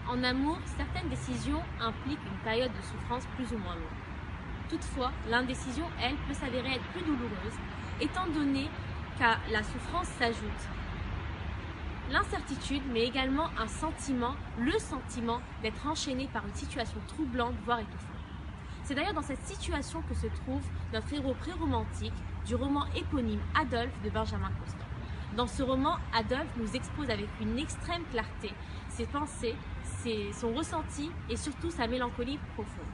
En amour, certaines décisions impliquent une période de souffrance plus ou moins longue. Toutefois, l'indécision, elle, peut s'avérer être plus douloureuse, étant donné qu'à la souffrance s'ajoute l'incertitude, mais également un sentiment, le sentiment d'être enchaîné par une situation troublante, voire étouffante. C'est d'ailleurs dans cette situation que se trouve notre héros pré-romantique du roman éponyme Adolphe de Benjamin Constant. Dans ce roman, Adolphe nous expose avec une extrême clarté ses pensées, son ressenti et surtout sa mélancolie profonde.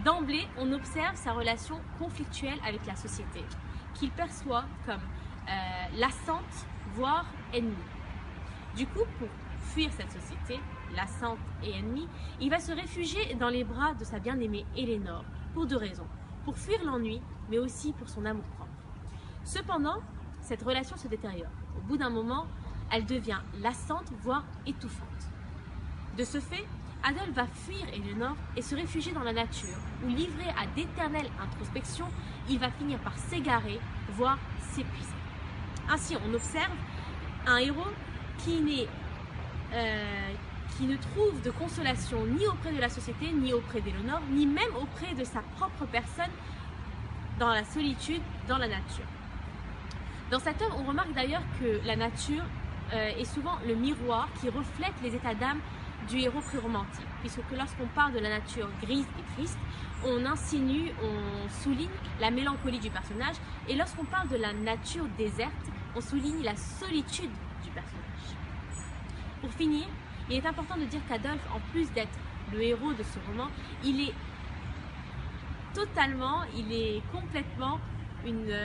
D'emblée, on observe sa relation conflictuelle avec la société, qu'il perçoit comme lassante, voire ennemie. Du coup, pour fuir cette société, lassante et ennemie, il va se réfugier dans les bras de sa bien-aimée Éléonore, pour deux raisons. Pour fuir l'ennui, mais aussi pour son amour-propre. Cependant, cette relation se détériore. Au bout d'un moment, elle devient lassante, voire étouffante. De ce fait, Adolphe va fuir Éléonore et se réfugier dans la nature, où livré à d'éternelles introspections, il va finir par s'égarer, voire s'épuiser. Ainsi, on observe un héros qui ne trouve de consolation ni auprès de la société, ni auprès d'Éléonore, ni même auprès de sa propre personne, dans la solitude, dans la nature. Dans cette œuvre, on remarque d'ailleurs que la nature est souvent le miroir qui reflète les états d'âme du héros pré-romantique, puisque lorsqu'on parle de la nature grise et triste, on insinue, on souligne la mélancolie du personnage, et lorsqu'on parle de la nature déserte, on souligne la solitude du personnage. Pour finir, il est important de dire qu'Adolphe, en plus d'être le héros de ce roman, il est complètement une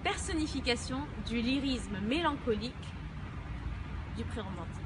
personnification du lyrisme mélancolique du pré-romantique.